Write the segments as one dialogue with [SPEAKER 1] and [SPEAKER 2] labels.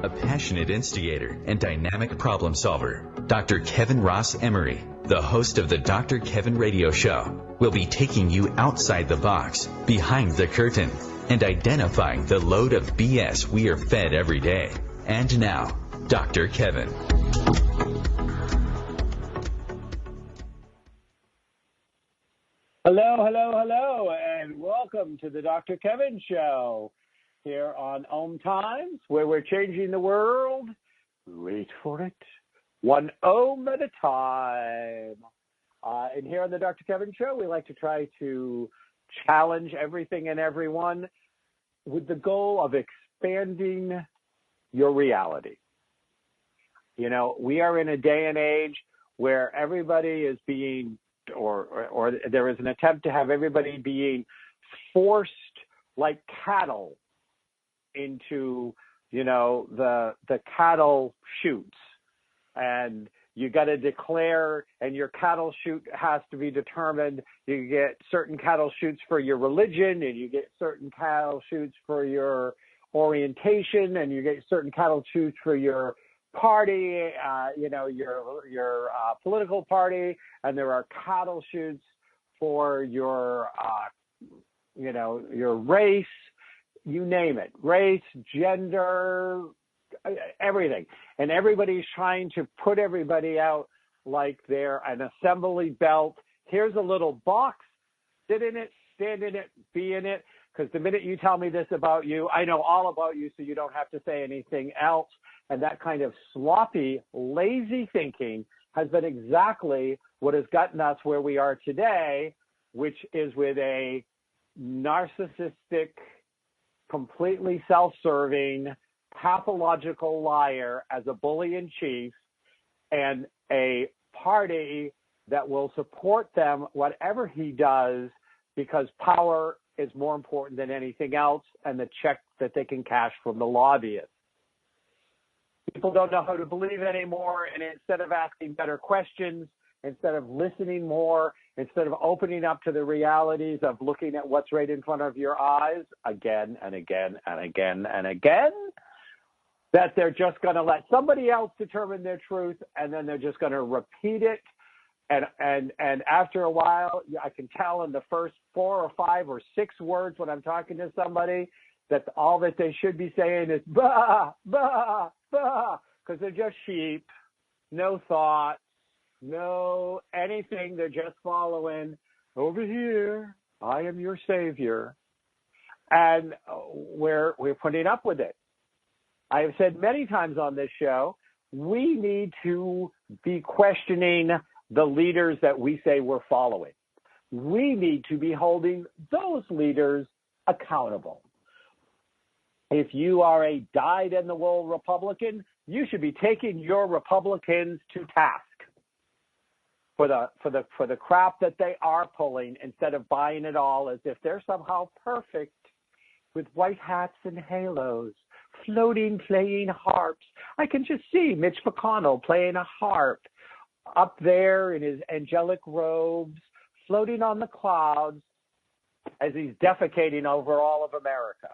[SPEAKER 1] a passionate instigator and dynamic problem solver. Dr. Kevin Ross Emery, the host of the Dr. Kevin Radio Show, will be taking you outside the box, behind the curtain, and identifying the load of BS we are fed every day. And now, Dr. Kevin.
[SPEAKER 2] Hello, and welcome to the Dr. Kevin Show here on OMTimes, where we're changing the world. Wait for it. One Om at a time. And here on the Dr. Kevin Show, we like to try to challenge everything and everyone with the goal of expanding your reality. You know, we are in a day and age where everybody is being, or there is an attempt to have everybody being forced like cattle into, you know, the cattle chutes. And you got to declare, and your cattle chute has to be determined. You get certain cattle chutes for your religion, and you get certain cattle chutes for your orientation, and you get certain cattle chutes for your party, your political party, and there are cattle chutes for your, your race, you name it, race, gender, everything. And everybody's trying to put everybody out like they're an assembly belt. Here's a little box, sit in it, stand in it, be in it, because the minute you tell me this about you, I know all about you, so you don't have to say anything else. And that kind of sloppy, lazy thinking has been exactly what has gotten us where we are today, which is with a narcissistic, completely self-serving, pathological liar as a bully in chief, and a party that will support them, whatever he does, because power is more important than anything else, and the check that they can cash from the lobbyists. People don't know how to believe anymore, and instead of asking better questions, instead of listening more, instead of opening up to the realities of looking at what's right in front of your eyes again and again and again and again, that they're just going to let somebody else determine their truth, and then they're just going to repeat it. And after a while, I can tell in the first 4 or 5 or 6 words when I'm talking to somebody that all that they should be saying is bah, bah, bah, because they're just sheep, no thought, no anything. They're just following over here. I am your savior. And we're putting up with it. I have said many times on this show, we need to be questioning the leaders that we say we're following. We need to be holding those leaders accountable. If you are a dyed-in-the-wool Republican, you should be taking your Republicans to task for the crap that they are pulling, instead of buying it all as if they're somehow perfect with white hats and halos, floating, playing harps. I can just see Mitch McConnell playing a harp up there in his angelic robes, floating on the clouds as he's defecating over all of America.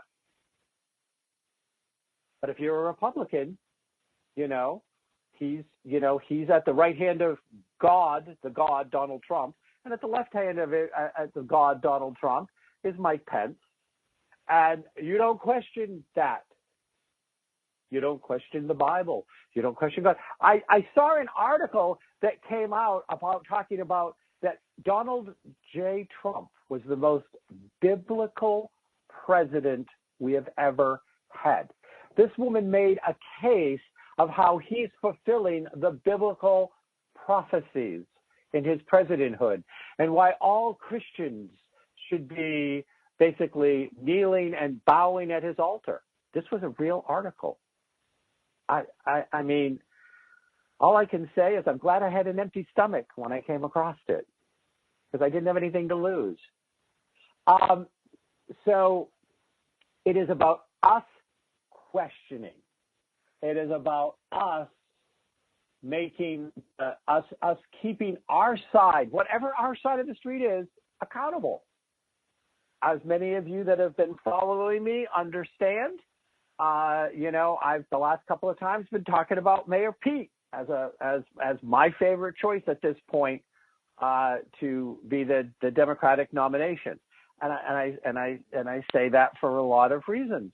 [SPEAKER 2] But if you're a Republican, he's at the right hand of God, the God, Donald Trump, and at the left hand of it, at the God, Donald Trump, is Mike Pence. And you don't question that. You don't question the Bible. You don't question God. I saw an article that came out about talking about that Donald J. Trump was the most biblical president we have ever had. This woman made a case of how he's fulfilling the biblical prophecies in his presidenthood, and why all Christians should be basically kneeling and bowing at his altar. This was a real article. I mean, all I can say is I'm glad I had an empty stomach when I came across it, because I didn't have anything to lose. So it is about us questioning. It is about us making us keeping our side, whatever our side of the street is, accountable. As many of you that have been following me understand, I've the last couple of times been talking about Mayor Pete as my favorite choice at this point to be the Democratic nomination, and I say that for a lot of reasons.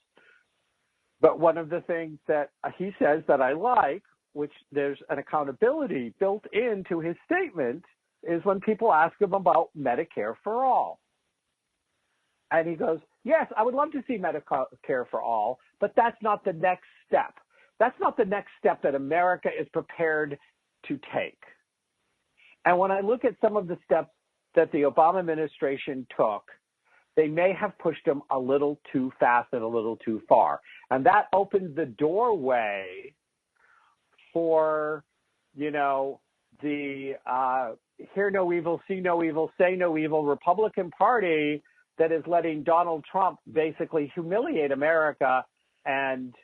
[SPEAKER 2] But one of the things that he says that I like, which there's an accountability built into his statement, is when people ask him about Medicare for all. And he goes, yes, I would love to see Medicare for all, but that's not the next step. That's not the next step that America is prepared to take. And when I look at some of the steps that the Obama administration took, they may have pushed them a little too fast and a little too far. And that opens the doorway for, the hear no evil, see no evil, say no evil Republican Party that is letting Donald Trump basically humiliate America and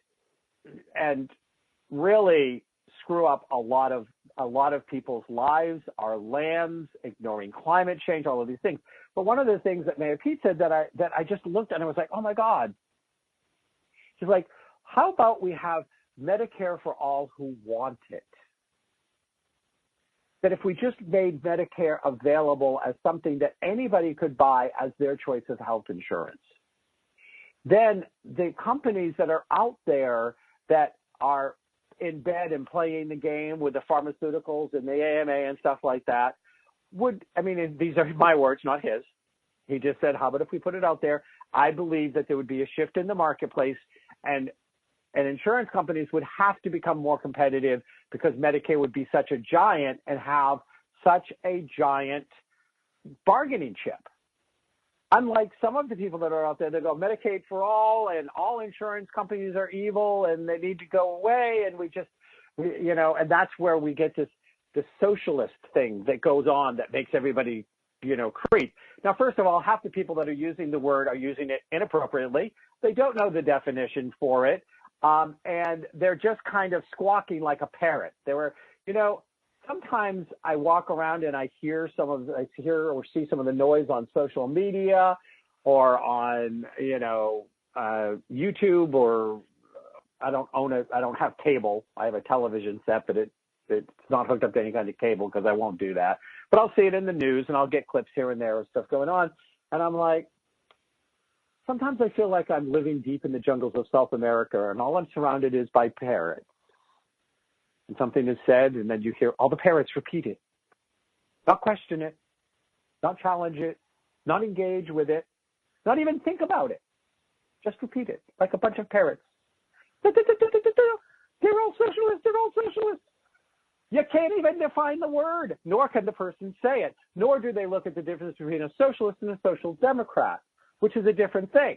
[SPEAKER 2] really screw up a lot of people's lives, our lands, ignoring climate change, all of these things. But one of the things that Mayor Pete said that I just looked at and I was like, oh my God. He's like, how about we have Medicare for all who want it? That if we just made Medicare available as something that anybody could buy as their choice of health insurance, then the companies that are out there that are in bed and playing the game with the pharmaceuticals and the AMA and stuff like that these are my words, not his. He just said, how about if we put it out there? I believe that there would be a shift in the marketplace and insurance companies would have to become more competitive because Medicare would be such a giant and have such a giant bargaining chip. Unlike some of the people that are out there that go Medicaid for all and all insurance companies are evil and they need to go away. And and that's where we get this socialist thing that goes on that makes everybody, creep. Now, first of all, half the people that are using the word are using it inappropriately. They don't know the definition for it. And they're just kind of squawking like a parrot. Sometimes I walk around and I hear or see some of the noise on social media or on, YouTube, or I don't have cable. I have a television set, but it's not hooked up to any kind of cable because I won't do that. But I'll see it in the news and I'll get clips here and there of stuff going on. And I'm like, sometimes I feel like I'm living deep in the jungles of South America and all I'm surrounded is by parrots. And something is said and then you hear all the parrots repeat it. Not question it, not challenge it, not engage with it, not even think about it. Just repeat it like a bunch of parrots. They're all socialists, they're all socialists. You can't even define the word, nor can the person say it, nor do they look at the difference between a socialist and a social democrat, which is a different thing.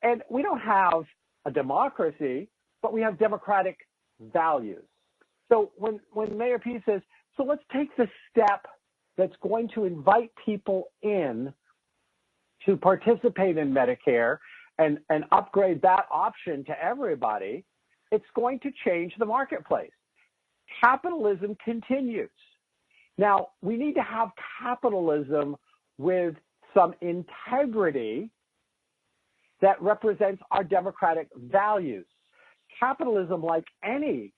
[SPEAKER 2] And we don't have a democracy, but we have democratic values. So when Mayor Pete says, so let's take the step that's going to invite people in to participate in Medicare and upgrade that option to everybody, it's going to change the marketplace. Capitalism continues. Now, we need to have capitalism with some integrity that represents our democratic values. Capitalism, like any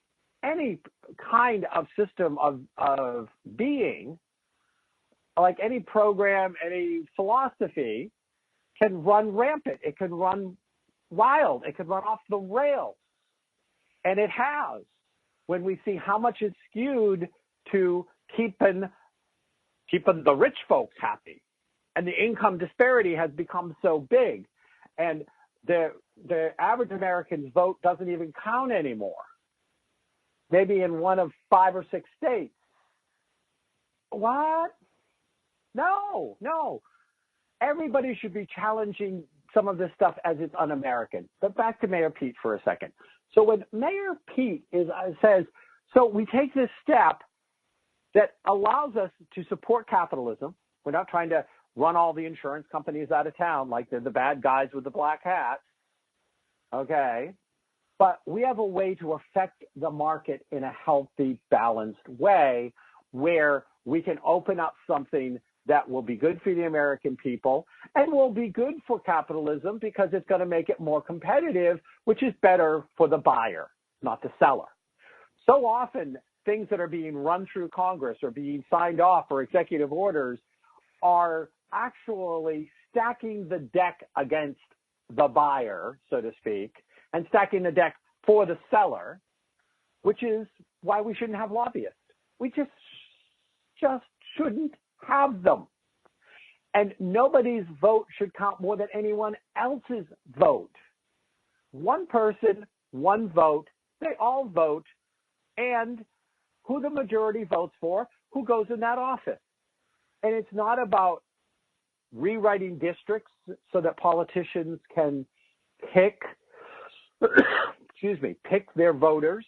[SPEAKER 2] kind of system of being, like any program, any philosophy, can run rampant. It can run wild. It can run off the rails. And it has, when we see how much it's skewed to keeping the rich folks happy. And the income disparity has become so big. And the average American's vote doesn't even count anymore. Maybe in one of 5 or 6 states. What? No. Everybody should be challenging some of this stuff as it's un-American. But back to Mayor Pete for a second. So when Mayor Pete says, so we take this step that allows us to support capitalism. We're not trying to run all the insurance companies out of town like they're the bad guys with the black hats. Okay. But we have a way to affect the market in a healthy, balanced way where we can open up something that will be good for the American people and will be good for capitalism because it's going to make it more competitive, which is better for the buyer, not the seller. So often, things that are being run through Congress or being signed off or executive orders are actually stacking the deck against the buyer, so to speak, and stacking the deck for the seller, which is why we shouldn't have lobbyists. We just shouldn't have them. And nobody's vote should count more than anyone else's vote. One person, one vote, they all vote, and who the majority votes for, who goes in that office. And it's not about rewriting districts so that politicians can pick their voters.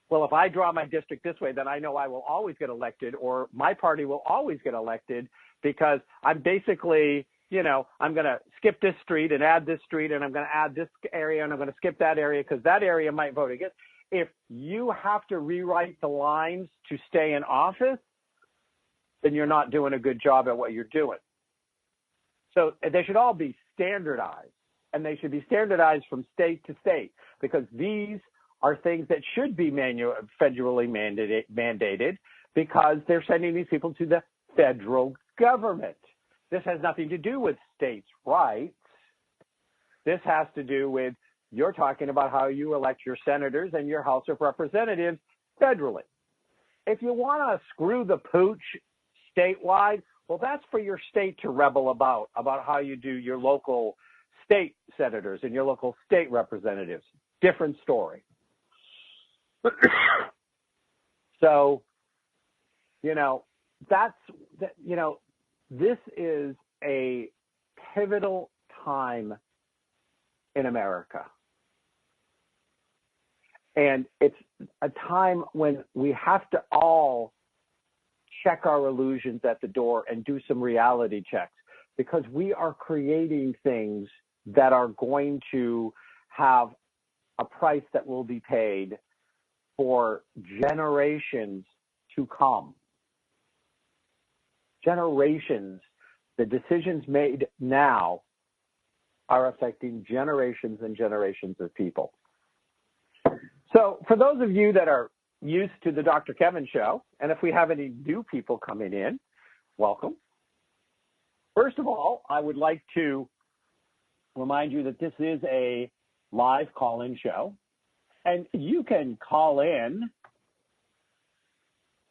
[SPEAKER 2] Well, if I draw my district this way, then I know I will always get elected, or my party will always get elected, because I'm basically, I'm going to skip this street and add this street, and I'm going to add this area, and I'm going to skip that area because that area might vote against. If you have to rewrite the lines to stay in office, then you're not doing a good job at what you're doing. So they should all be standardized, and they should be standardized from state to state, because these are things that should be federally mandated, because they're sending these people to the federal government. This has nothing to do with states' rights. This has to do with, you're talking about how you elect your senators and your House of Representatives federally. If you want to screw the pooch statewide, well, that's for your state to rebel about how you do your local state senators and your local state representatives. Different story. So, this is a pivotal time in America. And it's a time when we have to all check our illusions at the door and do some reality checks, because we are creating things that are going to have a price that will be paid for generations to come. Generations. The decisions made now are affecting generations and generations of people. So for those of you that are used to the Dr. Kevin Show, and if we have any new people coming in, welcome. First of all, I would like to remind you that this is a live call-in show, and you can call in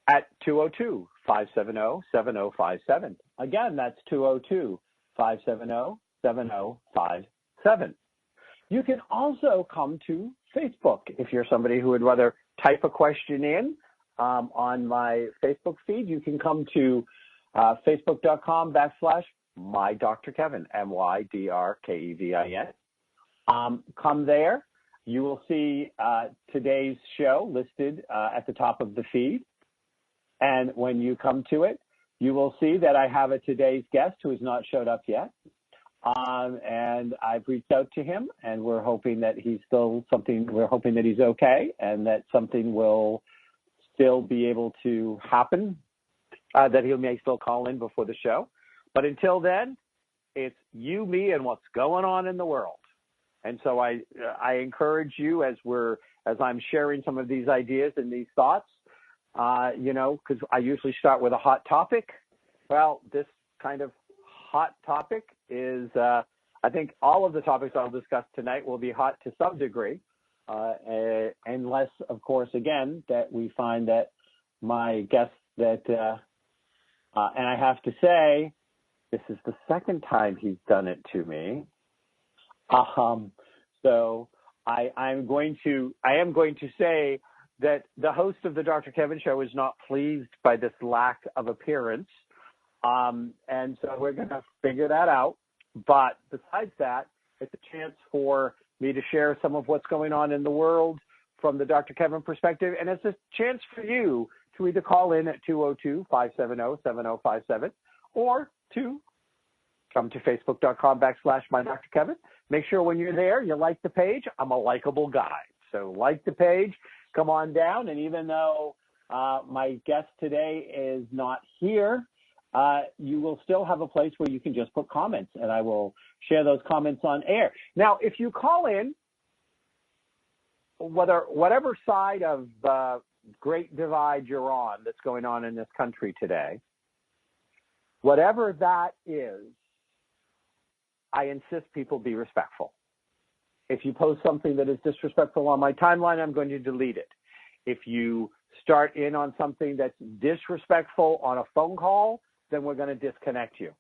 [SPEAKER 2] at 202-570-7057. Again, that's 202-570-7057. You can also come to Facebook. If you're somebody who would rather type a question in on my Facebook feed, you can come to facebook.com/MyDrKevin, MYDRKEVIN. Come there. You will see today's show listed at the top of the feed. And when you come to it, you will see that I have a today's guest who has not showed up yet. And I've reached out to him, and we're hoping that he's okay, and that something will still be able to happen, that he may still call in before the show. But until then, it's you, me, and what's going on in the world. And so I encourage you, as I'm sharing some of these ideas and these thoughts, because I usually start with a hot topic. Well, this kind of hot topic is, I think all of the topics I'll discuss tonight will be hot to some degree, unless, of course, again, that we find that my guest and I have to say, this is the second time he's done it to me. So I am going to say that the host of the Dr. Kevin Show is not pleased by this lack of appearance. And so we're going to figure that out. But besides that, it's a chance for me to share some of what's going on in the world from the Dr. Kevin perspective. And it's a chance for you to either call in at 202-570-7057 or to come to facebook.com/MyDrKevin. Make sure when you're there, you like the page. I'm a likable guy. So like the page, come on down. And even though my guest today is not here, you will still have a place where you can just put comments, and I will share those comments on air. Now, if you call in, whatever side of the great divide you're on that's going on in this country today, whatever that is, I insist people be respectful. If you post something that is disrespectful on my timeline, I'm going to delete it. If you start in on something that's disrespectful on a phone call, then we're going to disconnect you.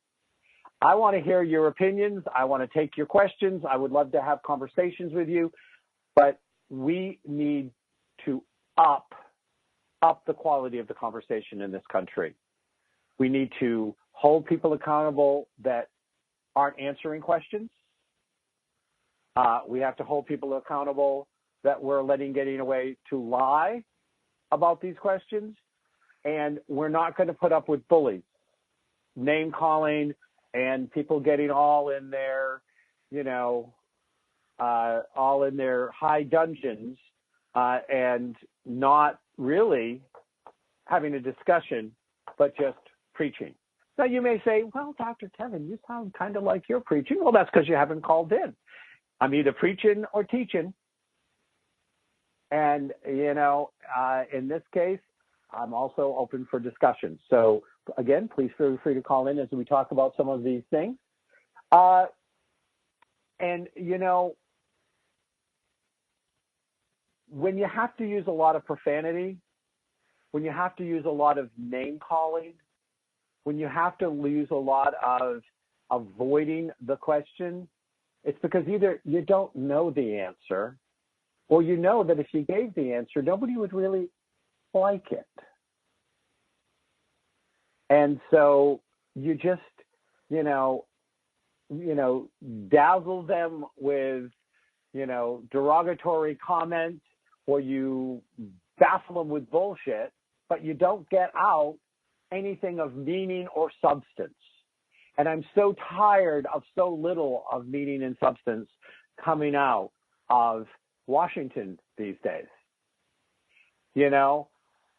[SPEAKER 2] I want to hear your opinions. I want to take your questions. I would love to have conversations with you, but we need to up the quality of the conversation in this country. We need to hold people accountable that aren't answering questions. We have to hold people accountable that we're getting away to lie about these questions. And we're not going to put up with bullies, name calling, and people getting all in their, all in their high dungeons and not really having a discussion, but just preaching. Now, you may say, well, Dr. Kevin, you sound kind of like you're preaching. Well, that's because you haven't called in. I'm either preaching or teaching. And, in this case, I'm also open for discussion. So, again, please feel free to call in as we talk about some of these things. When you have to use a lot of profanity, when you have to use a lot of name calling, when you have to use a lot of avoiding the question, it's because either you don't know the answer, or you know that if you gave the answer, nobody would really like it. And so you just, dazzle them with, derogatory comments, or you baffle them with bullshit, but you don't get out anything of meaning or substance. And I'm so tired of so little of meaning and substance coming out of Washington these days.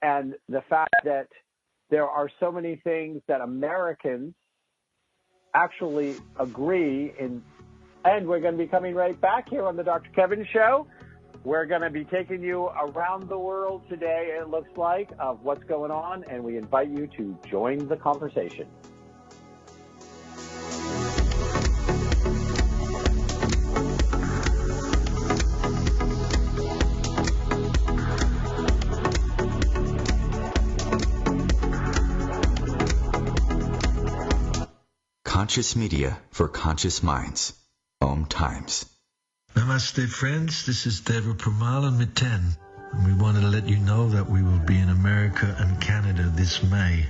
[SPEAKER 2] And the fact that there are so many things that Americans actually agree in, and we're going to be coming right back here on the Dr. Kevin Show. We're going to be taking you around the world today, it looks like, of what's going on, and we invite you to join the conversation.
[SPEAKER 1] Conscious media for conscious minds. OMTimes.
[SPEAKER 3] Namaste, friends. This is Deva Premal and Miten. And we wanted to let you know that we will be in America and Canada this May.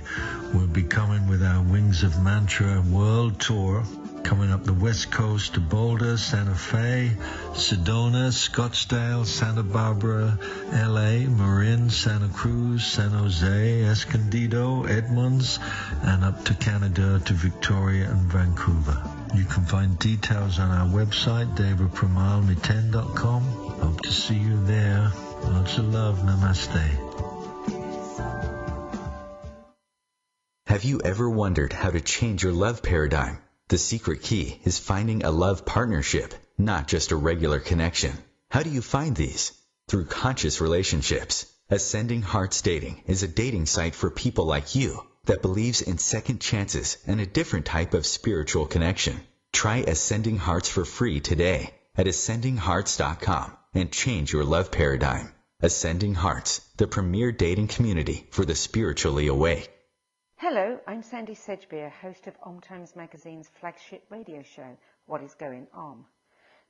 [SPEAKER 3] We'll be coming with our Wings of Mantra World Tour, coming up the West Coast to Boulder, Santa Fe, Sedona, Scottsdale, Santa Barbara, LA, Marin, Santa Cruz, San Jose, Escondido, Edmonds, and up to Canada to Victoria and Vancouver. You can find details on our website, devapremalmiten.com. Hope to see you there. Lots of love. Namaste.
[SPEAKER 1] Have you ever wondered how to change your love paradigm? The secret key is finding a love partnership, not just a regular connection. How do you find these? Through conscious relationships. Ascending Hearts Dating is a dating site for people like you that believes in second chances and a different type of spiritual connection. Try Ascending Hearts for free today at ascendinghearts.com and change your love paradigm. Ascending Hearts, the premier dating community for the spiritually awake.
[SPEAKER 4] Hello, I'm Sandy Sedgbeer, host of OMTimes Magazine's flagship radio show, What is Going On?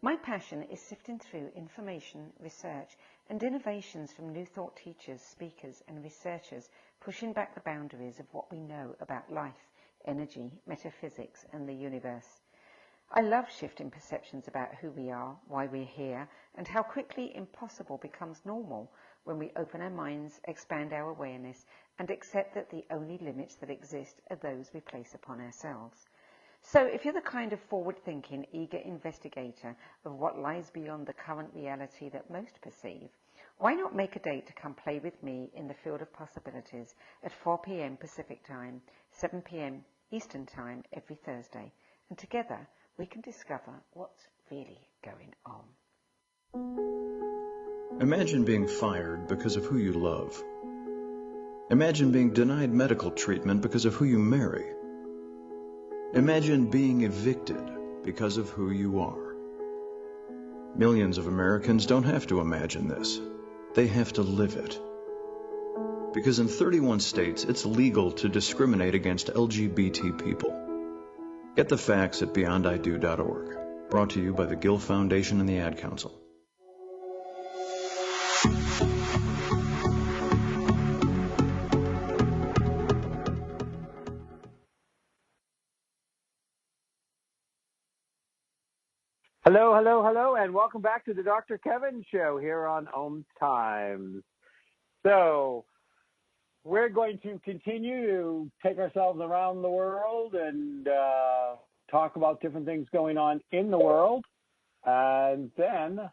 [SPEAKER 4] My passion is sifting through information, research, and innovations from new thought teachers, speakers, and researchers pushing back the boundaries of what we know about life, energy, metaphysics, and the universe. I love shifting perceptions about who we are, why we're here, and how quickly impossible becomes normal when we open our minds, expand our awareness, and accept that the only limits that exist are those we place upon ourselves. So if you're the kind of forward-thinking, eager investigator of what lies beyond the current reality that most perceive, why not make a date to come play with me in the field of possibilities at 4 p.m. Pacific Time, 7 p.m. Eastern Time every Thursday, and together we can discover what's really going on.
[SPEAKER 5] Imagine being fired because of who you love. Imagine being denied medical treatment because of who you marry. Imagine being evicted because of who you are. Millions of Americans don't have to imagine this. They have to live it. Because in 31 states, it's legal to discriminate against LGBT people. Get the facts at beyondido.org. Brought to you by the Gill Foundation and the Ad Council.
[SPEAKER 2] Hello, hello, hello, and welcome back to the Dr. Kevin Show here on OMTimes. So we're going to continue to take ourselves around the world and talk about different things going on in the world. And then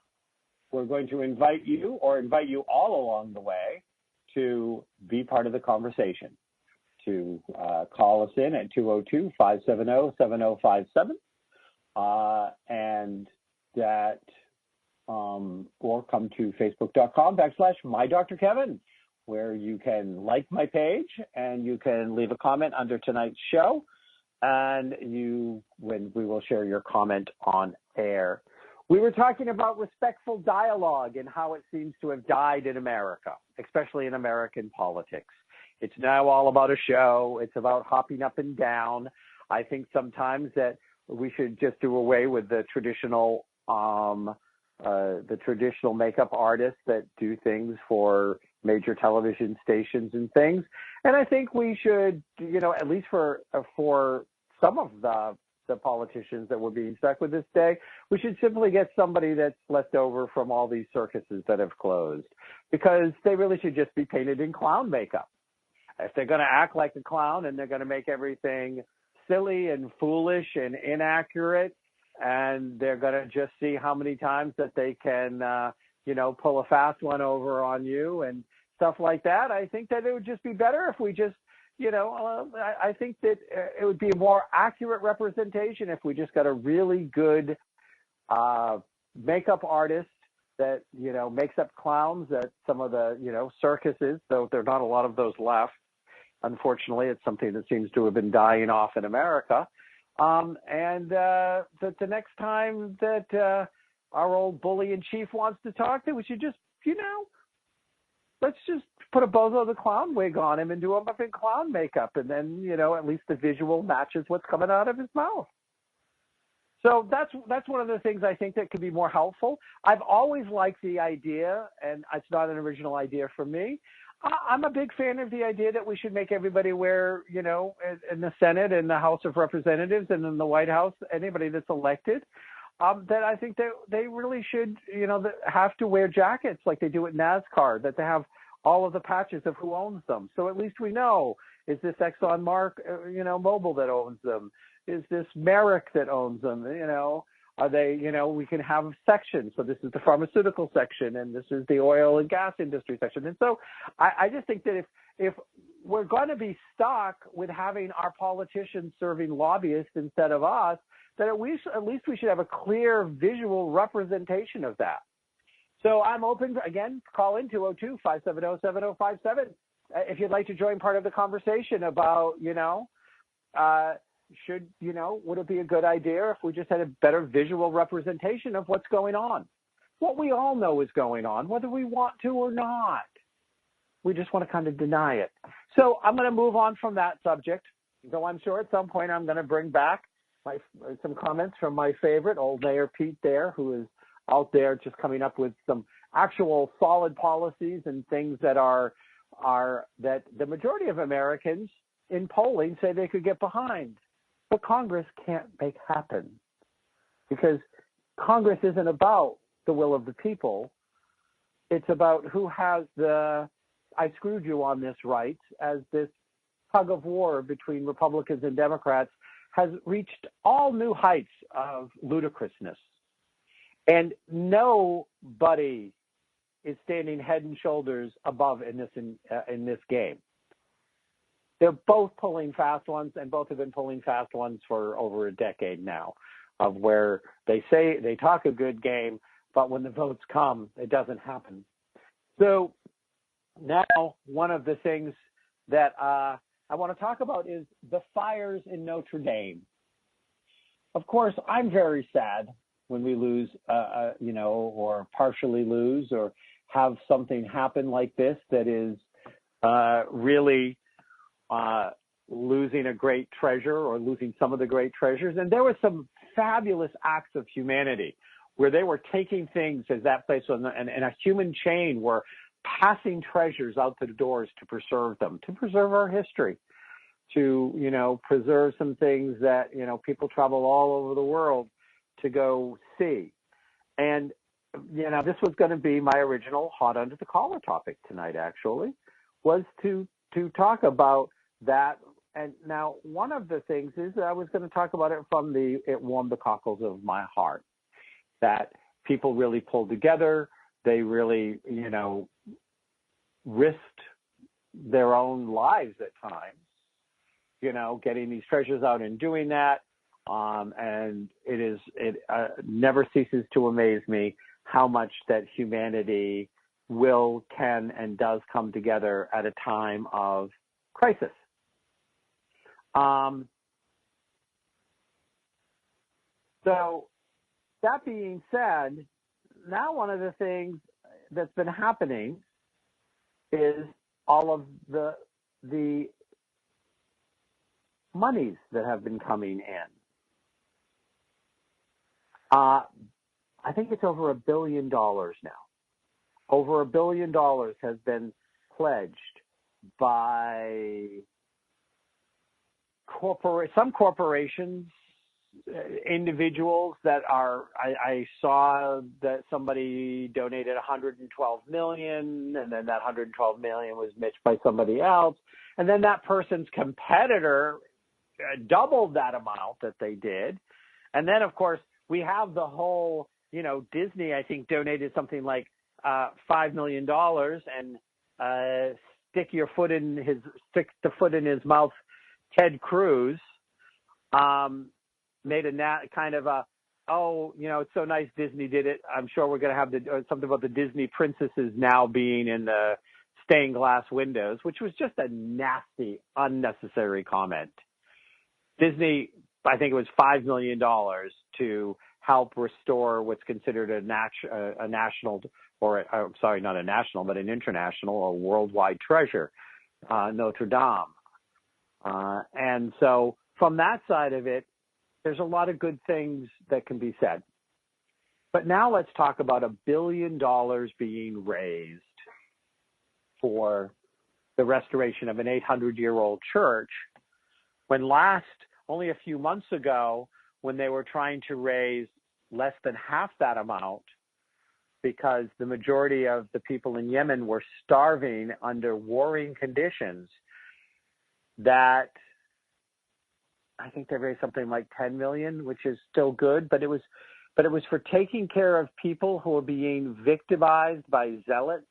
[SPEAKER 2] we're going to invite you all along the way to be part of the conversation, to call us in at 202-570-7057. And that, or come to facebook.com/MyDrKevin, where you can like my page and you can leave a comment under tonight's show, and when we will share your comment on air. We were talking about respectful dialogue and how it seems to have died in America, especially in American politics. It's now all about a show. It's about hopping up and down. I think sometimes that we should just do away with the traditional makeup artists that do things for major television stations and things. And I think we should, at least for some of the politicians that we're being stuck with this day, we should simply get somebody that's left over from all these circuses that have closed, because they really should just be painted in clown makeup. If they're going to act like a clown and they're going to make everything silly and foolish and inaccurate, and they're going to just see how many times that they can, pull a fast one over on you and stuff like that. I think that it would just be better if we just, I think that it would be a more accurate representation if we just got a really good makeup artist that, makes up clowns at some of the, circuses, though there are not a lot of those left. Unfortunately, it's something that seems to have been dying off in America. And that the next time that our old bully in chief wants to talk, that we should just, let's just put a Bozo the Clown wig on him and do him up in clown makeup. And then, at least the visual matches what's coming out of his mouth. So that's one of the things I think that could be more helpful. I've always liked the idea, and it's not an original idea for me. I'm a big fan of the idea that we should make everybody wear, in the Senate and the House of Representatives and in the White House, anybody that's elected, that I think that they really should, have to wear jackets like they do at NASCAR, that they have all of the patches of who owns them. So at least we know, is this Exxon Mobil that owns them? Is this Merrick that owns them? Are they, we can have sections. So this is the pharmaceutical section, and this is the oil and gas industry section. And so I just think that if we're going to be stuck with having our politicians serving lobbyists instead of us, that at least we should have a clear visual representation of that. So I'm open, again, call in 202-570-7057. If you'd like to join part of the conversation about, would it be a good idea if we just had a better visual representation of what's going on? What we all know is going on, whether we want to or not. We just want to kind of deny it. So I'm going to move on from that subject, though I'm sure at some point I'm going to bring back some comments from my favorite, old Mayor Pete there, who is out there just coming up with some actual solid policies and things that are that the majority of Americans in polling say they could get behind. But Congress can't make happen, because Congress isn't about the will of the people. It's about who has the I screwed you on this right, as this tug of war between Republicans and Democrats has reached all new heights of ludicrousness. And nobody is standing head and shoulders above in this game. They're both pulling fast ones, and both have been pulling fast ones for over a decade now, of where they say they talk a good game, but when the votes come, it doesn't happen. So now one of the things that I want to talk about is the fires in Notre Dame. Of course, I'm very sad when we lose, or partially lose, or have something happen like this that is really losing a great treasure or losing some of the great treasures. And there were some fabulous acts of humanity where they were taking things, as that place was, and a human chain were passing treasures out the doors to preserve them, to preserve our history, to, preserve some things that, people travel all over the world to go see. And, this was going to be my original hot under the collar topic tonight, actually, was to talk about that. And now one of the things is that I was going to talk about it from it warmed the cockles of my heart, that people really pulled together. They really, risked their own lives at times, getting these treasures out and doing that. And it never ceases to amaze me how much that humanity can, and does come together at a time of crisis. So that being said, now one of the things that's been happening is all of the monies that have been coming in. I think it's over $1 billion now. Over $1 billion has been pledged by some corporations, individuals that are, I saw that somebody donated $112 million, and then that $112 million was matched by somebody else. And then that person's competitor doubled that amount that they did. And then, of course, we have the whole, Disney, I think, donated something like $5 million, and stick the foot in his mouth. Ted Cruz made it's so nice Disney did it. I'm sure we're going to have something about the Disney princesses now being in the stained glass windows, which was just a nasty, unnecessary comment. Disney, I think it was $5 million to help restore what's considered a national, or not a national, but an international or worldwide treasure, Notre Dame. And so from that side of it, there's a lot of good things that can be said. But now let's talk about $1 billion being raised for the restoration of an 800-year-old church, when only a few months ago, when they were trying to raise less than half that amount, because the majority of the people in Yemen were starving under warring conditions, that I think they raised something like $10 million, which is still good, but it was for taking care of people who are being victimized by zealots,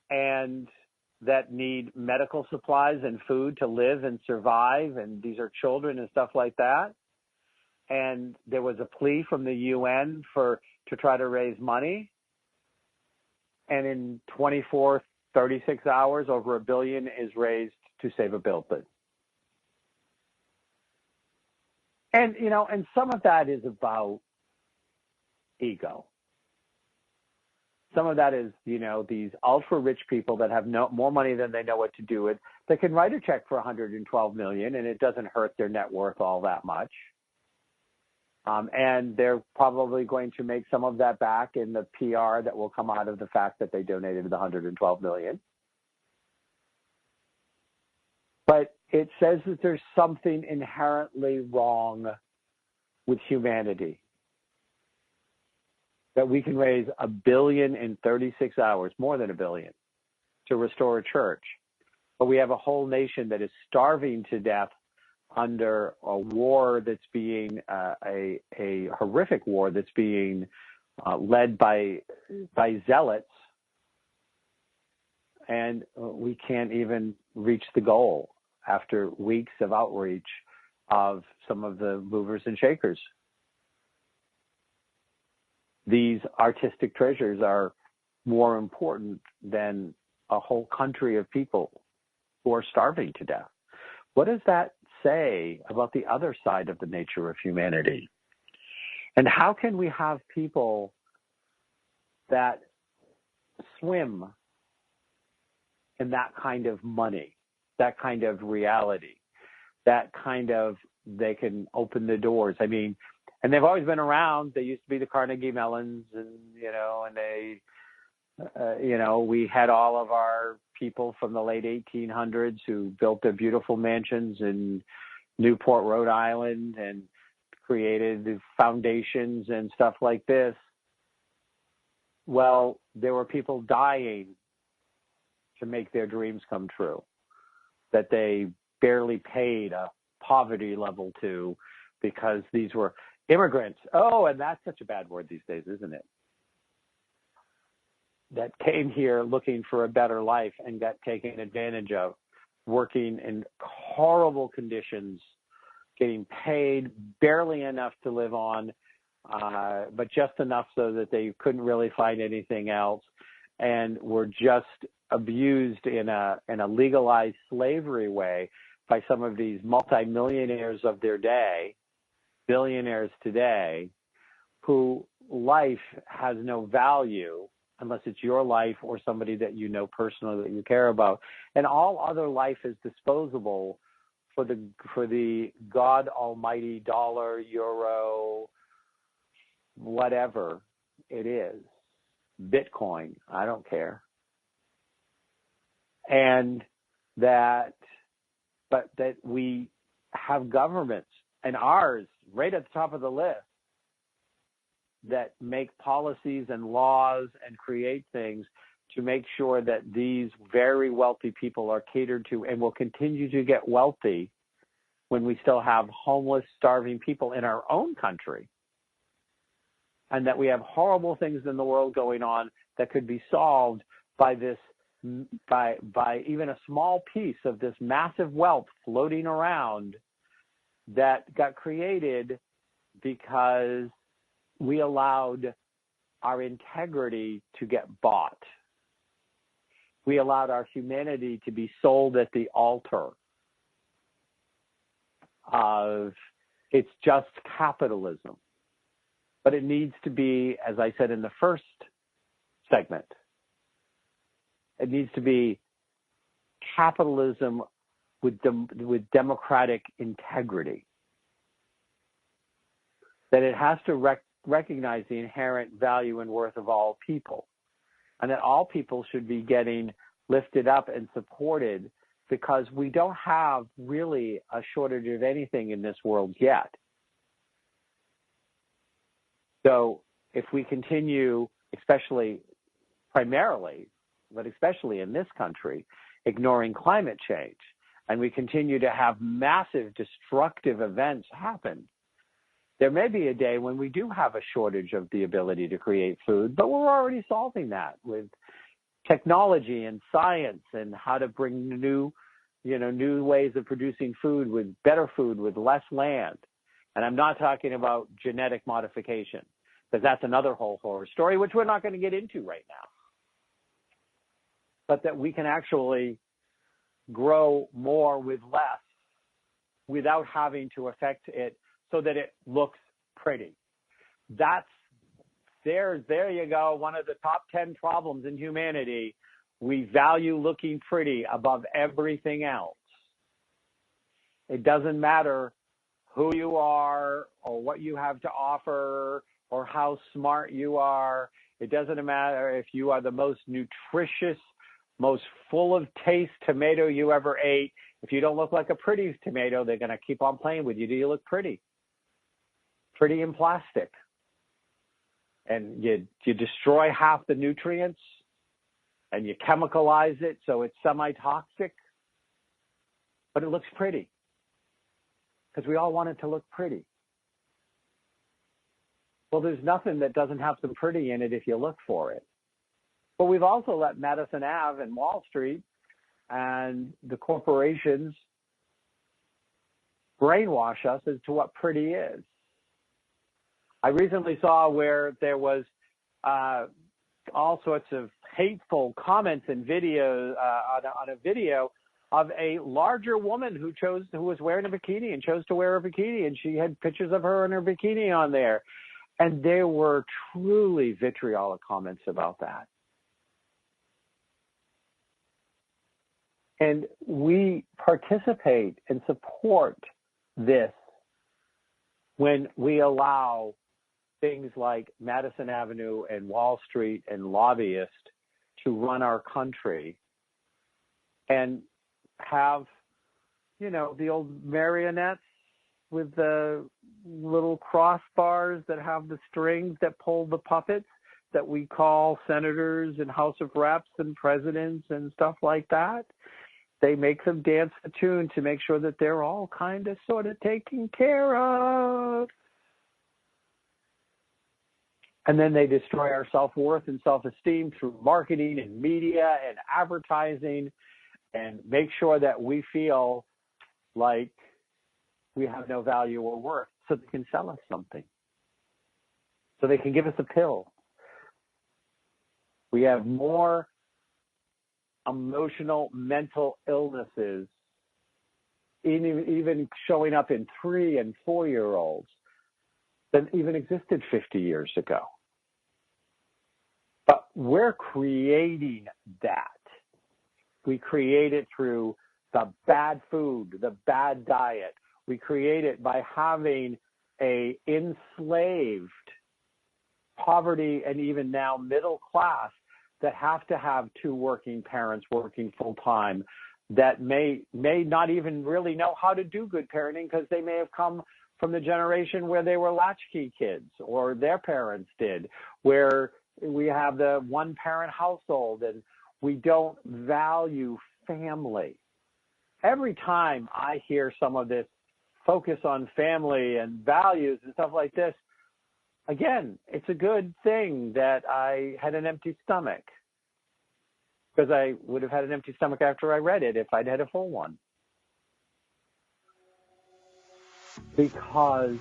[SPEAKER 2] and that need medical supplies and food to live and survive, and these are children and stuff like that. And there was a plea from the UN to try to raise money, and in 36 hours, over $1 billion is raised to save a building. And, and some of that is about ego. Some of that is, these ultra-rich people that have more money than they know what to do with. They can write a check for $112 million, and it doesn't hurt their net worth all that much. And they're probably going to make some of that back in the PR that will come out of the fact that they donated the $112 million. But it says that there's something inherently wrong with humanity. That we can raise $1 billion in 36 hours, more than $1 billion, to restore a church. but we have a whole nation that is starving to death under a war that's being a horrific war that's being led by zealots, and we can't even reach the goal after weeks of outreach of some of the movers and shakers. These artistic treasures are more important than a whole country of people who are starving to death. What does that say about the other side of the nature of humanity? And how can we have people that swim in that kind of money, that kind of reality, that kind of, they can open the doors? I mean, and they've always been around. They used to be the Carnegie Mellons, and, and they, we had all of our people from the late 1800s who built their beautiful mansions in Newport, Rhode Island, and created the foundations and stuff like this. Well, there were people dying to make their dreams come true, that they barely paid a poverty level to, because these were immigrants. Oh, and that's such a bad word these days, isn't it? That came here looking for a better life and got taken advantage of, working in horrible conditions, getting paid barely enough to live on, but just enough so that they couldn't really find anything else, and were just abused in a legalized slavery way by some of these multimillionaires of their day, billionaires today, who life has no value unless it's your life or somebody that you know personally that you care about. And all other life is disposable for the God almighty dollar, euro, whatever it is, Bitcoin, I don't care. And that we have governments, and ours right at the top of the list, that make policies and laws and create things to make sure that these very wealthy people are catered to and will continue to get wealthy when we still have homeless, starving people in our own country. And that we have horrible things in the world going on that could be solved by this, by even a small piece of this massive wealth floating around that got created because we allowed our integrity to get bought. We allowed our humanity to be sold at the altar of, it's just capitalism. But it needs to be, as I said in the first segment, it needs to be capitalism with democratic integrity. That it has to recognize the inherent value and worth of all people, and that all people should be getting lifted up and supported, because we don't have really a shortage of anything in this world yet. So if we continue, primarily, but especially in this country, ignoring climate change, and we continue to have massive destructive events happen, there may be a day when we do have a shortage of the ability to create food, but we're already solving that with technology and science and how to bring new ways of producing food with less land. And I'm not talking about genetic modification, because that's another whole horror story, which we're not going to get into right now. But that we can actually grow more with less without having to affect it so that it looks pretty. There you go, one of the top 10 problems in humanity. We value looking pretty above everything else. It doesn't matter who you are or what you have to offer or how smart you are. It doesn't matter if you are the most nutritious, most full of taste tomato you ever ate. If you don't look like a pretty tomato, they're going to keep on playing with you. Do you look pretty? Pretty in plastic. And you destroy half the nutrients and you chemicalize it so it's semi-toxic. but it looks pretty because we all want it to look pretty. Well, there's nothing that doesn't have some pretty in it if you look for it. But we've also let Madison Ave and Wall Street and the corporations brainwash us as to what pretty is. I recently saw where there was all sorts of hateful comments and videos on a video of a larger woman who was wearing a bikini and chose to wear a bikini, and she had pictures of her in her bikini on there. And there were truly vitriolic comments about that. And we participate and support this when we allow things like Madison Avenue and Wall Street and lobbyists to run our country and have, the old marionettes with the little crossbars that have the strings that pull the puppets that we call senators and House of Reps and presidents and stuff like that. They make them dance the tune to make sure that they're all kind of sort of taken care of. And then they destroy our self-worth and self-esteem through marketing and media and advertising and make sure that we feel like we have no value or worth so they can sell us something. So they can give us a pill. We have more emotional, mental illnesses even showing up in 3- and 4-year-olds than even existed 50 years ago. But we're creating that. We create it through the bad food, the bad diet. We create it by having a enslaved poverty and even now middle class that have to have 2 working parents working full time that may not even really know how to do good parenting because they may have come from the generation where they were latchkey kids or their parents did, where we have the one-parent household and we don't value family. Every time I hear some of this focus on family and values and stuff like this, again, it's a good thing that I had an empty stomach because I would have had an empty stomach after I read it if I'd had a full one. Because,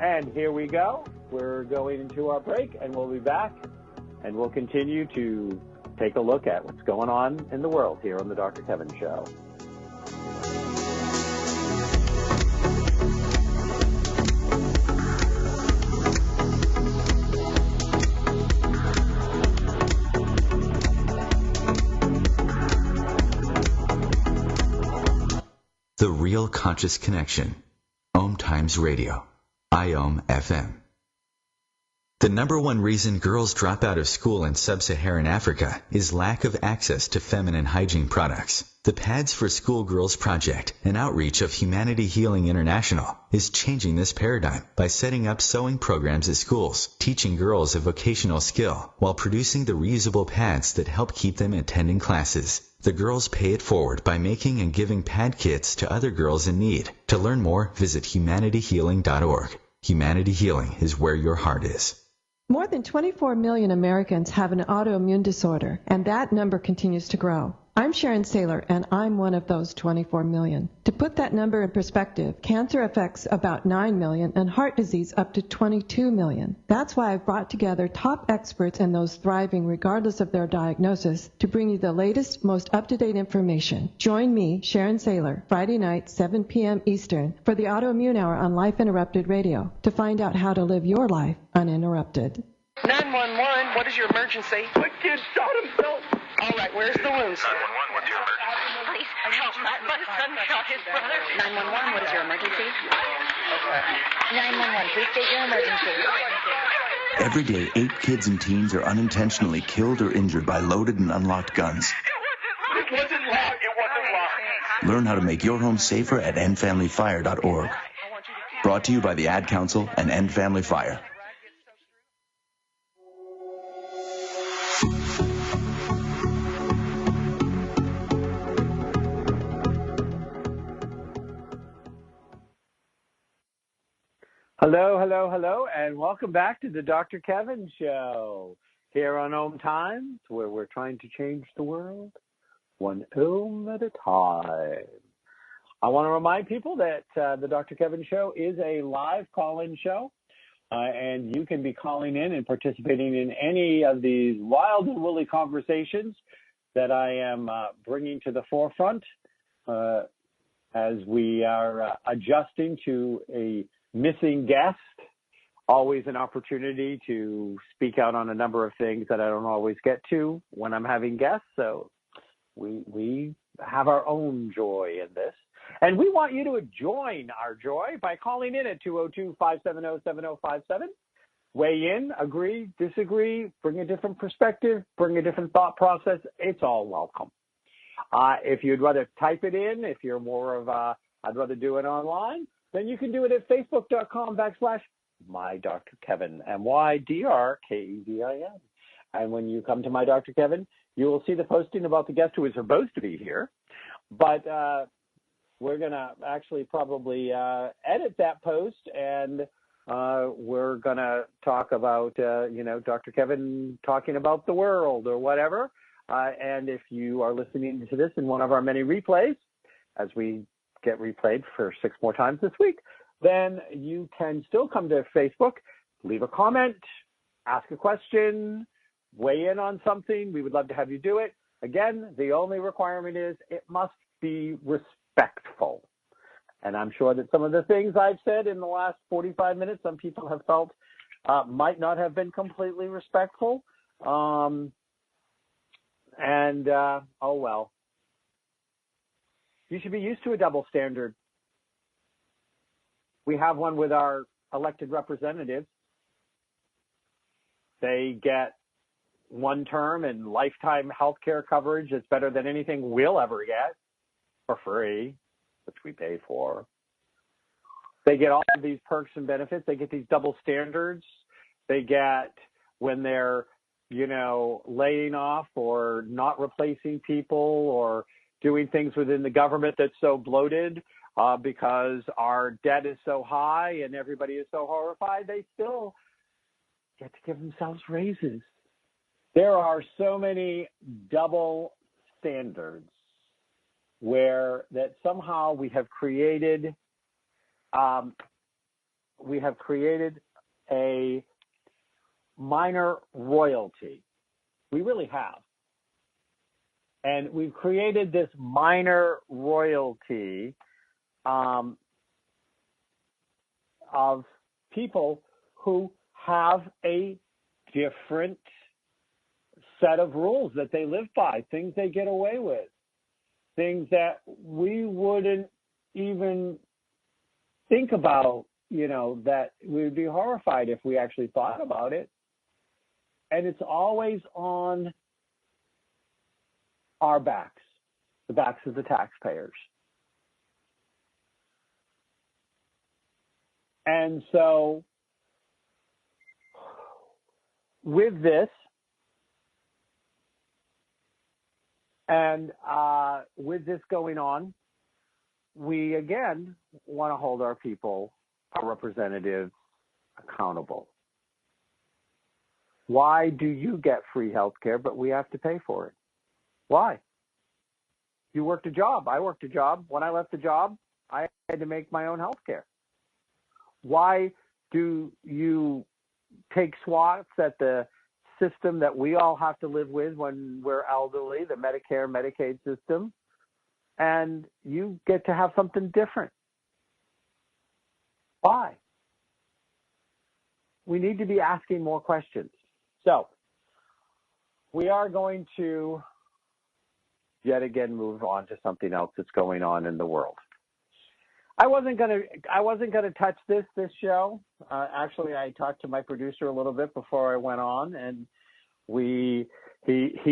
[SPEAKER 2] and here we go. We're going into our break and we'll be back and we'll continue to take a look at what's going on in the world here on the Dr. Kevin Show.
[SPEAKER 1] The Real Conscious Connection. OMTimes Radio. IOM FM. The number one reason girls drop out of school in sub-Saharan Africa is lack of access to feminine hygiene products. The Pads for Schoolgirls Project, an outreach of Humanity Healing International, is changing this paradigm by setting up sewing programs at schools, teaching girls a vocational skill, while producing the reusable pads that help keep them attending classes. The girls pay it forward by making and giving pad kits to other girls in need. To learn more, visit humanityhealing.org. Humanity Healing is where your heart is.
[SPEAKER 6] More than 24 million Americans have an autoimmune disorder, and that number continues to grow. I'm Sharon Saylor, and I'm one of those 24 million. To put that number in perspective, cancer affects about 9 million and heart disease up to 22 million. That's why I've brought together top experts and those thriving regardless of their diagnosis to bring you the latest, most up-to-date information. Join me, Sharon Saylor, Friday night, 7 p.m. Eastern, for the Autoimmune Hour on Life Interrupted Radio to find out how to live your life uninterrupted.
[SPEAKER 7] 911, what is your emergency?
[SPEAKER 8] My kid shot himself.
[SPEAKER 7] All right, where's the wounds?
[SPEAKER 8] 911, what's your emergency?
[SPEAKER 9] Please help, my son shot his brother.
[SPEAKER 10] 911, what is your emergency?
[SPEAKER 7] Okay.
[SPEAKER 10] 911, please state your emergency.
[SPEAKER 11] Every day, 8 kids and teens are unintentionally killed or injured by loaded and unlocked guns.
[SPEAKER 8] It wasn't locked.
[SPEAKER 11] Learn how to make your home safer at endfamilyfire.org. Brought to you by the Ad Council and End Family Fire.
[SPEAKER 2] Hello, hello, hello, and welcome back to the Dr. Kevin Show here on OMTimes, where we're trying to change the world one ohm at a time. I want to remind people that the Dr. Kevin Show is a live call-in show, and you can be calling in and participating in any of these wild and woolly conversations that I am bringing to the forefront as we are adjusting to a missing guest. Always an opportunity to speak out on a number of things that I don't always get to when I'm having guests. So we have our own joy in this. And we want you to join our joy by calling in at 202-570-7057. Weigh in, agree, disagree, bring a different perspective, bring a different thought process. It's all welcome. If you'd rather type it in, if you're more of a, I'd rather do it online, then you can do it at facebook.com/MyDrKevin, MyDrKevin. And when you come to My Dr. Kevin, you will see the posting about the guest who is supposed to be here. But we're going to actually probably edit that post, and we're going to talk about, Dr. Kevin talking about the world or whatever. And if you are listening to this in one of our many replays, as we get replayed for 6 more times this week, then you can still come to Facebook, leave a comment, ask a question, weigh in on something. We would love to have you do it. Again, the only requirement is it must be respectful. And I'm sure that some of the things I've said in the last 45 minutes, some people have felt might not have been completely respectful. Oh, well. You should be used to a double standard. We have one with our elected representatives. They get one term and lifetime health care coverage that's better than anything we'll ever get for free, which we pay for. They get all of these perks and benefits. They get these double standards. They get when they're, laying off or not replacing people or doing things within the government that's so bloated because our debt is so high and everybody is so horrified, they still get to give themselves raises. There are so many double standards where that somehow we have created a minor royalty. We really have. And we've created this minor royalty of people who have a different set of rules that they live by, things they get away with, things that we wouldn't even think about, that we would be horrified if we actually thought about it. And it's always on our backs, the backs of the taxpayers. And so with this, and with this going on, we again want to hold our people, our representatives, accountable. Why do you get free health care, but we have to pay for it? Why? You worked a job. I worked a job. When I left the job, I had to make my own health care. Why do you take swats at the system that we all have to live with when we're elderly, the Medicare, Medicaid system, and you get to have something different? Why? We need to be asking more questions. So we are going to yet again move on to something else that's going on in the world. I wasn't gonna touch this show. Actually, I talked to my producer a little bit before I went on, and he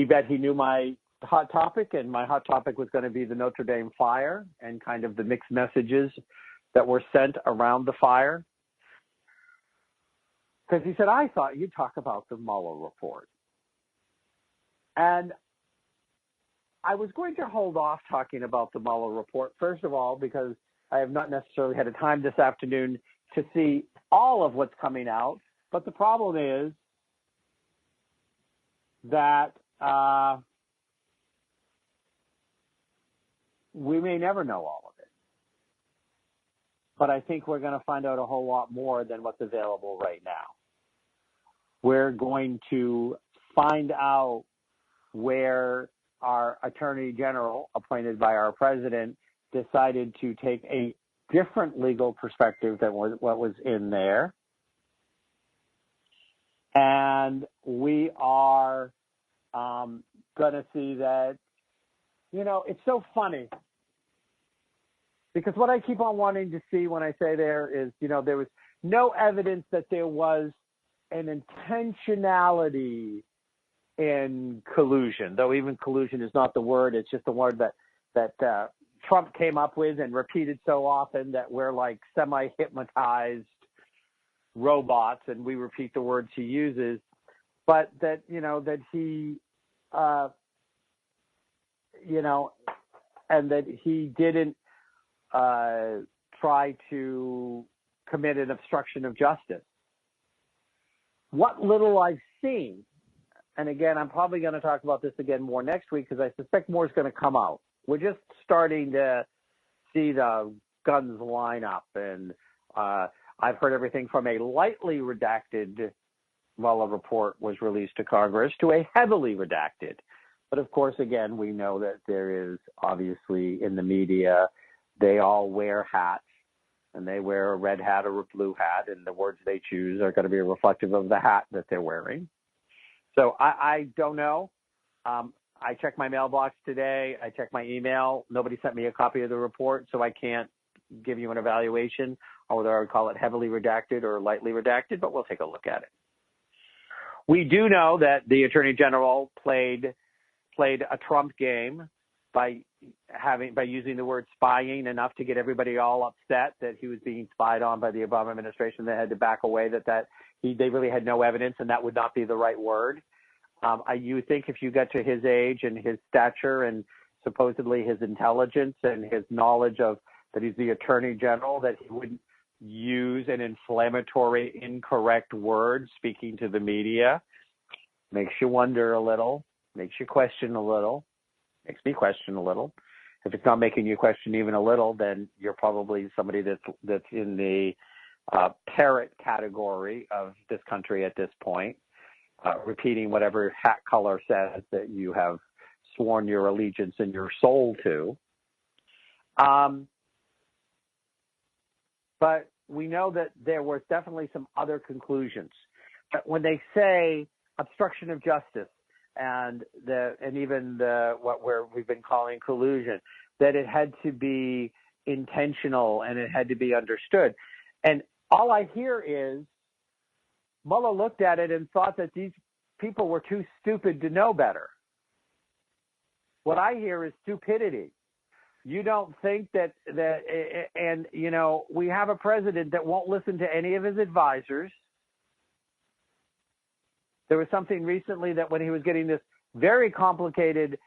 [SPEAKER 2] bet he knew my hot topic, and my hot topic was going to be the Notre Dame fire and kind of the mixed messages that were sent around the fire. Because he said, I thought you'd talk about the Mueller report. And I was going to hold off talking about the Mueller report, first of all, because I have not necessarily had a time this afternoon to see all of what's coming out. But the problem is that we may never know all of it. But I think we're going to find out a whole lot more than what's available right now. We're going to find out where our Attorney General, appointed by our president, decided to take a different legal perspective than what was in there. And we are going to see that, it's so funny. Because what I keep on wanting to see when I say there is, there was no evidence that there was an intentionality in collusion, though even collusion is not the word. It's just the word that Trump came up with and repeated so often that we're like semi-hypnotized robots and we repeat the words he uses. But that, that he, and that he didn't try to commit an obstruction of justice. What little I've seen, and again, I'm probably going to talk about this again more next week because I suspect more is going to come out. We're just starting to see the guns line up, and I've heard everything from a lightly redacted Mueller report was released to Congress to a heavily redacted. But of course, again, we know that there is obviously in the media, they all wear hats, and they wear a red hat or a blue hat, and the words they choose are going to be reflective of the hat that they're wearing. So I don't know. I checked my mailbox today. I checked my email. Nobody sent me a copy of the report, so I can't give you an evaluation on whether I would call it heavily redacted or lightly redacted, but we'll take a look at it. We do know that the Attorney General played a Trump game by using the word spying enough to get everybody all upset that he was being spied on by the Obama administration. They had to back away they really had no evidence, and that would not be the right word. You think if you get to his age and his stature and supposedly his intelligence and his knowledge of that he's the Attorney General, that he wouldn't use an inflammatory, incorrect word speaking to the media. Makes you wonder a little, makes you question a little. Makes me question a little. If it's not making you question even a little, then you're probably somebody that's in the parrot category of this country at this point, repeating whatever hat color says that you have sworn your allegiance and your soul to. But we know that there was definitely some other conclusions. But when they say obstruction of justice, and even what we've been calling collusion, that it had to be intentional and it had to be understood. And all I hear is Mueller looked at it and thought that these people were too stupid to know better. What I hear is stupidity. You don't think that we have a president that won't listen to any of his advisors. There was something recently that when he was getting this very complicated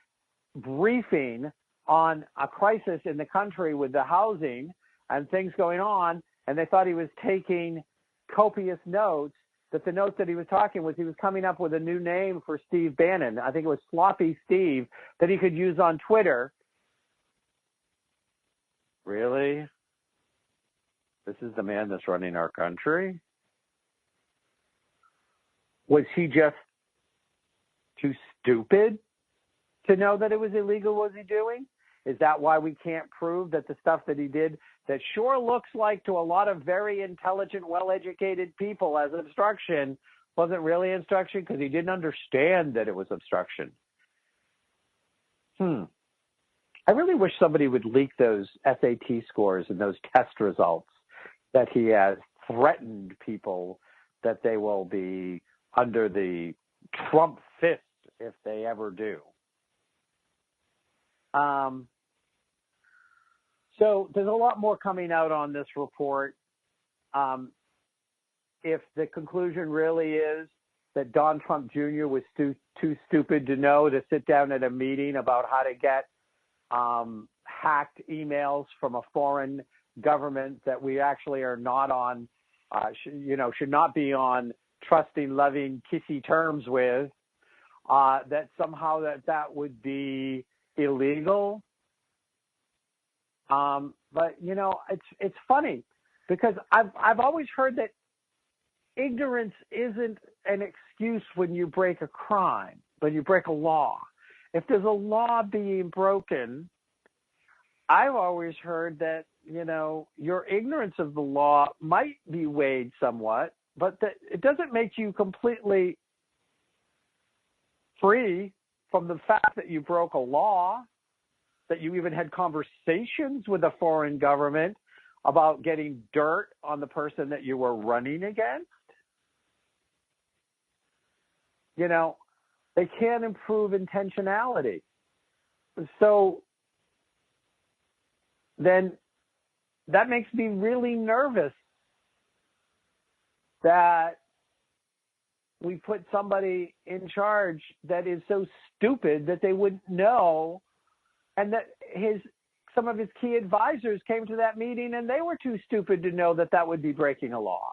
[SPEAKER 2] briefing on a crisis in the country with the housing and things going on, and they thought he was taking copious notes, that the notes that he was talking was he was coming up with a new name for Steve Bannon. I think it was Sloppy Steve, that he could use on Twitter. Really? This is the man that's running our country? Was he just too stupid to know that it was illegal? Was he doing? Is that why we can't prove that the stuff that he did that sure looks like to a lot of very intelligent, well-educated people as obstruction wasn't really obstruction because he didn't understand that it was obstruction? I really wish somebody would leak those SAT scores and those test results that he has threatened people that they will be under the Trump fist if they ever do. So there's a lot more coming out on this report. If the conclusion really is that Don Trump Jr. was too stupid to know to sit down at a meeting about how to get hacked emails from a foreign government that we actually are not on should not be on trusting, loving, kissy terms with, that somehow that would be illegal. But it's funny because I've always heard that ignorance isn't an excuse when you break a crime, when you break a law. If there's a law being broken, I've always heard that, your ignorance of the law might be weighed somewhat, but that it doesn't make you completely free from the fact that you broke a law, that you even had conversations with a foreign government about getting dirt on the person that you were running against. They can't improve intentionality. So then that makes me really nervous that we put somebody in charge that is so stupid that they wouldn't know, and that some of his key advisors came to that meeting and they were too stupid to know that would be breaking a law.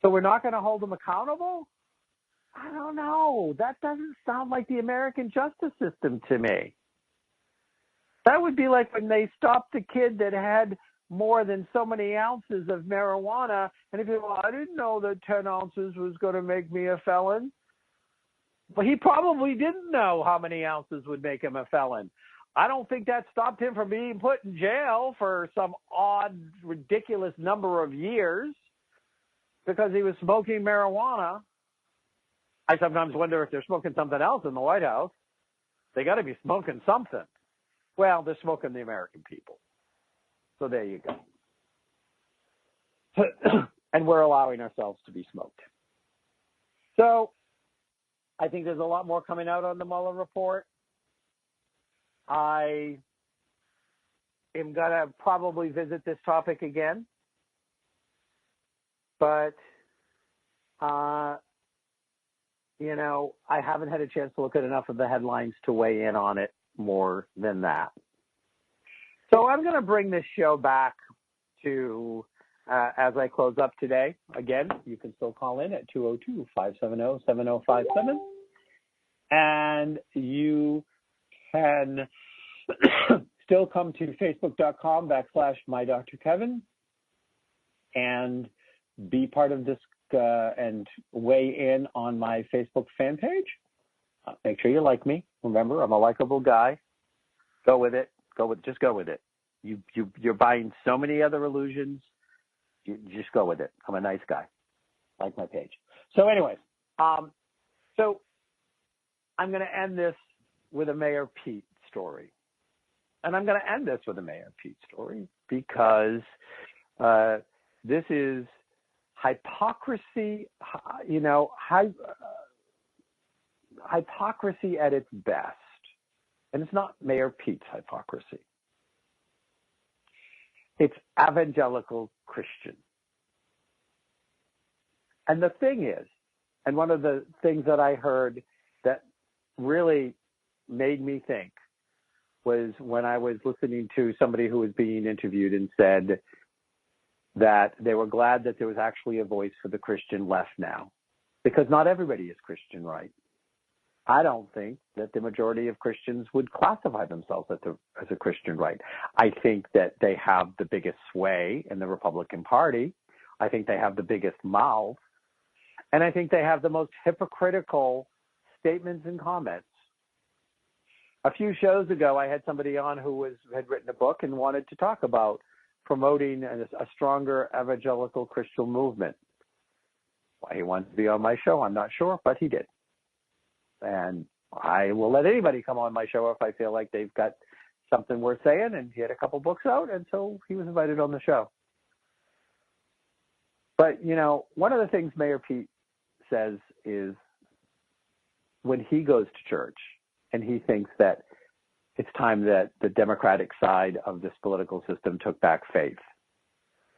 [SPEAKER 2] So we're not going to hold them accountable? I don't know. That doesn't sound like the American justice system to me. That would be like when they stopped the kid that had more than so many ounces of marijuana, and if you go, I didn't know that 10 ounces was going to make me a felon. But he probably didn't know how many ounces would make him a felon. I don't think that stopped him from being put in jail for some odd, ridiculous number of years because he was smoking marijuana. I sometimes wonder if they're smoking something else in the White House. They got to be smoking something. Well, they're smoking the American people. So there you go. And we're allowing ourselves to be smoked. So I think there's a lot more coming out on the Mueller report. I am going to probably visit this topic again. But, I haven't had a chance to look at enough of the headlines to weigh in on it more than that. So I'm going to bring this show back to, as I close up today. Again, you can still call in at 202-570-7057. And you can still come to facebook.com/MyDrKevin and be part of this and weigh in on my Facebook fan page. Make sure you like me. Remember, I'm a likable guy. Go with it. Just go with it. You're buying so many other illusions. You just go with it. I'm a nice guy. Like my page. So anyways, so I'm going to end this with a Mayor Pete story. And I'm going to end this with a Mayor Pete story because this is hypocrisy, hypocrisy at its best. And it's not Mayor Pete's hypocrisy. It's evangelical Christian. And the thing is, and one of the things that I heard that really made me think was when I was listening to somebody who was being interviewed and said that they were glad that there was actually a voice for the Christian left now, because not everybody is Christian right. I don't think that the majority of Christians would classify themselves as a Christian right. I think that they have the biggest sway in the Republican Party. I think they have the biggest mouth. And I think they have the most hypocritical statements and comments. A few shows ago, I had somebody on who had written a book and wanted to talk about promoting a stronger evangelical Christian movement. Why he wanted to be on my show, I'm not sure, but he did. And I will let anybody come on my show if I feel like they've got something worth saying, and he had a couple books out, and so he was invited on the show. But, one of the things Mayor Pete says is when he goes to church and he thinks that it's time that the Democratic side of this political system took back faith.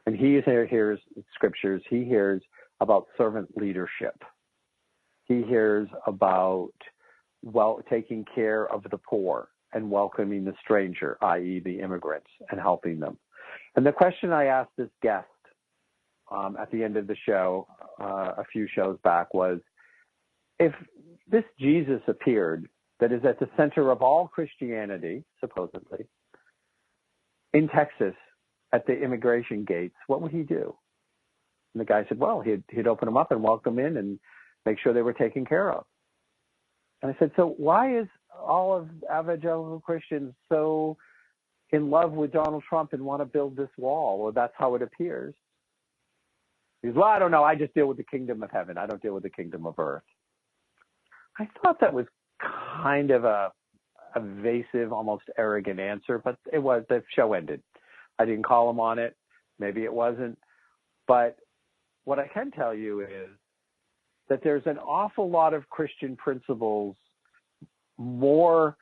[SPEAKER 2] And he hears scriptures. He hears about servant leadership. He hears about taking care of the poor and welcoming the stranger, i.e. the immigrants, and helping them. And the question I asked this guest at the end of the show, a few shows back, was if this Jesus appeared that is at the center of all Christianity, supposedly, in Texas at the immigration gates, what would he do? And the guy said, well, he'd open them up and welcome them in and make sure they were taken care of. And I said, so why is all of evangelical Christians so in love with Donald Trump and want to build this wall? Or that's how it appears. He goes, well, I don't know. I just deal with the kingdom of heaven. I don't deal with the kingdom of earth. I thought that was kind of a evasive, almost arrogant answer, but it was. The show ended. I didn't call him on it. Maybe it wasn't. But what I can tell you is that there's an awful lot of Christian principles, more,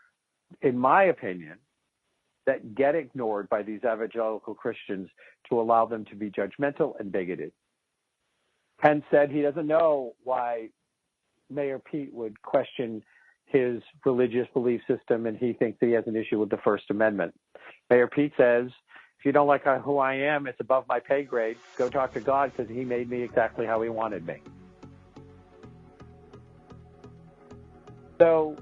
[SPEAKER 2] in my opinion, that get ignored by these evangelical Christians to allow them to be judgmental and bigoted. Penn said he doesn't know why Mayor Pete would question his religious belief system, and he thinks that he has an issue with the First Amendment. Mayor Pete says, if you don't like who I am, it's above my pay grade. Go talk to God because he made me exactly how he wanted me. So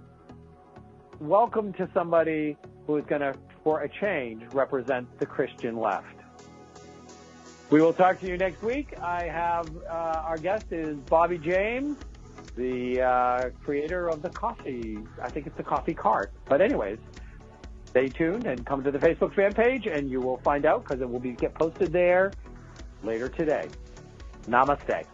[SPEAKER 2] welcome to somebody who is going to, for a change, represent the Christian left. We will talk to you next week. I have our guest is Bobby James, the creator of the coffee. I think it's the coffee cart. But anyways, stay tuned and come to the Facebook fan page, and you will find out because it will get posted there later today. Namaste.